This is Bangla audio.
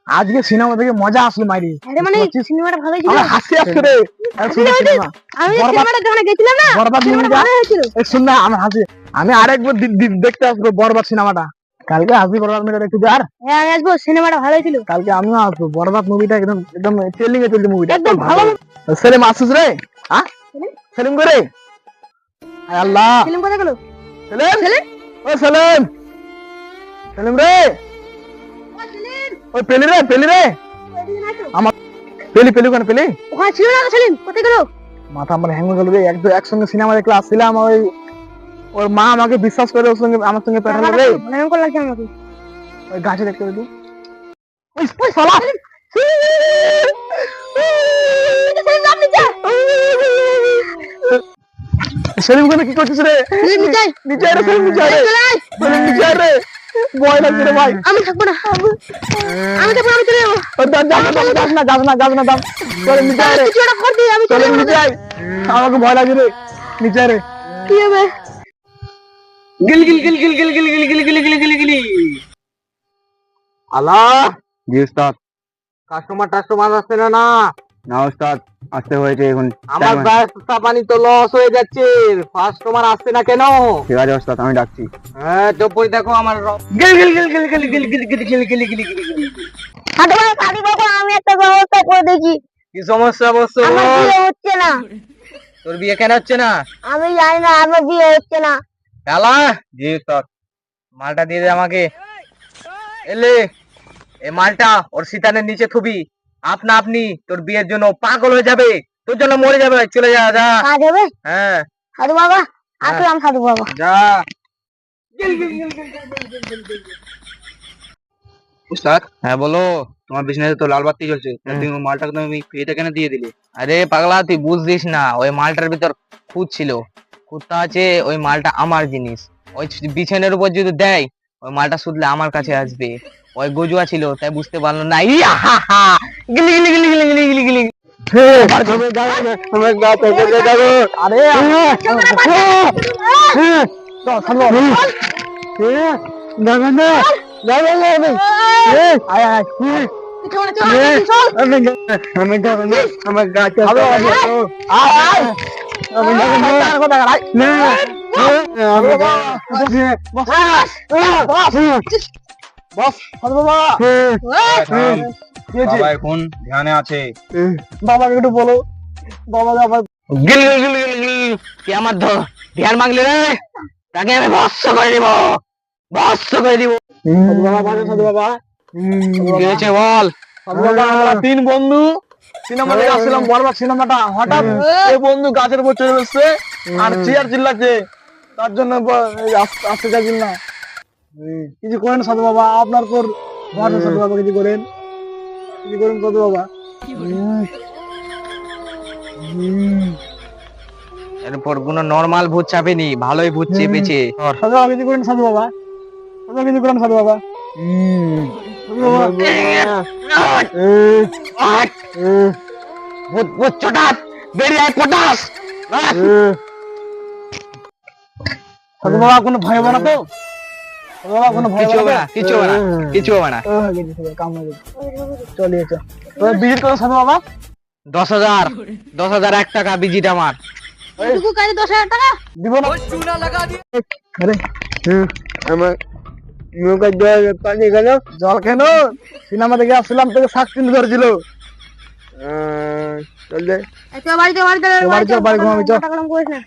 আজকে সিনেমা থেকে মজা আসলো মাইরি। আরে মানে সিনেমাটা ভালোই ছিল। আমার হাসি আসছে রে। আমি সিনেমাটা যখন গেছিলাম না, বরবাদ সিনেমাটা মুভিটা ভালো হয়েছিল। শুন না, আমার হাসি, আমি আরেকবার দেখতে আসবো বরবাদ সিনেমাটা। কালকে আসবি বরবাদ মুভিটা একটু আর। হ্যাঁ আমি আসবো, সিনেমাটা ভালোই ছিল। কালকে আমিও আসবো, বরবাদ মুভিটা একদম একদম ট্রেন্ডিং এ চলছে মুভিটা, একদম ভালো। সেলিম আসছিস রে? হ্যাঁ সেলিম করে আয় আল্লাহ। সেলিম কোথায় গেল? সেলিম সেলিম ও সেলিম, সেলিম রে, ওই পেলি রে আমার পেলি কোন পেলি? ওখানে ছিল না তো সেলিম, কোথায় গেল? মাথা আমার হ্যাং হয়ে গেল রে। একসঙ্গে সিনেমা দেখলে আসছিলাম, ওর মা আমাকে বিশ্বাস করে ওর সঙ্গে আমার সঙ্গে পাঠালো রে। ভয়ঙ্কর লাগছে আমাকে। ওই গাছে দেখতে পেলি? ওই শালা সেলিম কোন কি করছিস রে? নিচে রে সেলিম, নিচে রে সেলিম, নিচে রে। ভয় লাগছে রে ভাই। আমি থাকবো না, আমি চলে যাবো। যাস না দাম সেলিম, নিচে রে কিছু একটা কর দিই, আমি চলে সেলিম, যাবো। নিচে আয়। আমাকে ভয় লাগছে রে, নিচে রে। কি হবে? গিল গিল গিল গিল গিল গিল গিল গিল গিল গিল গিল গিল। আল্লাহ জি উস্তাদ। কাস্টমার আসছে না? না উস্তাদ, আসতে হয়েছে এখন। আমার ব্যবসা পানি তো লস হয়ে যাচ্ছে, কাস্টমার আসছে না কেন? ঠিক আছে উস্তাদ, আমি ডাকছি। হ্যাঁ চুপ করে দেখো আমার গিল গিল গিল গিল গিল গিল গিল গিল গিল গিল গিল গিল গিল। সাধু বাবা, আমি একটা ব্যবস্থা করে দেখি। কি সমস্যা বলছো? আমার বিয়ে হচ্ছে না। তোর বিয়ে কেন হচ্ছে না? আমি জানি না, আমার বিয়ে হচ্ছে না। শালা জি উস্তাদ, মালটা দিয়ে দে আমাকে। এলে এই মালটা ওর সিতানের নিচে থুবি, আপনি তোর বিয়ের জন্য পাগল হয়ে যাবে, তোর জন্য মরে যাবে। চলে যা যা। কাজ হবে? হ্যাঁ সাধু বাবা, আসলাম সাধু বাবা। যা। উস্তাদ, হ্যাঁ বলো। তোমার বিজনেসে তো লাল বাতি জ্বলছে, তুমি মালটা তুমি ফ্রিতে কেন দিয়ে দিলে? আরে পাগলা, তুই বুঝছিস না, ওই মালটার ভিতর খুঁত ছিল। খুঁতটা আছে, ওই মালটা আমার জিনিস। ওই বিছানের উপর যদি দেয়, ওই মালটা শুধলে আমার কাছে আসবে। ওই গজুয়া ছিল, তাই বুঝতে পারলো না। ইয়া হা হা, গিলি গিলি গিলি গিলি গিলি গিলি গিলি। বাবা এখন ধ্যানে আছে। বাবাকে একটু বলো, বাবা আবার গিল গিল গিল গিল গিল। কি আমার ধ্যান মাগলি রে, তাকে আমি ভস্য করে দিব, ভস্য করে দিব। সাধু বাবা কি হয়েছে বল? সাধু বাবা, আমরা 3 বন্ধু সিনেমা দেখে আসছিলাম, বরবাদ সিনেমাটা। হঠাৎ এই বন্ধু গাছের উপর চলে বসছে আর চেয়ার চিল্লাচ্ছে, তার জন্য আসতে চাইছিল না। কিছু করেন সাধু বাবা, আপনার পর ভরসা। সাধু বাবা কিছু করেন সাধু বাবা। এরপর কোনো নরমাল ভূত চাপেনি, ভালোই ভূত চেপেছে। সাধু বাবা কিছু করেন সাধু বাবা, কিছু করেন সাধু বাবা। ভূত ভূত চটাত বেরিয়ে আয় পটাস। সাধু বাবা কোনো ভয় হবে না তো? সাধু বাবা কোনো ভয় হবে না? কিছু হবে না, কিছু হবে না। কাম হয়ে গেছে, চলিয়ে চল। ভিজিট করো সাধু বাবা। 10,000 1 টাকা ভিজিট আমার। এইটুকু কাজে 10,000 টাকা দিব না। আরে আমার মুখে জল পানি গেল। জল কেন? সিনেমা দেখে আসছিলাম, তোকে শাক চিন্তা ধরেছিল। চল দে বাড়িতে বাড়ি ঘুমাবি, চল। টাকা করিস না।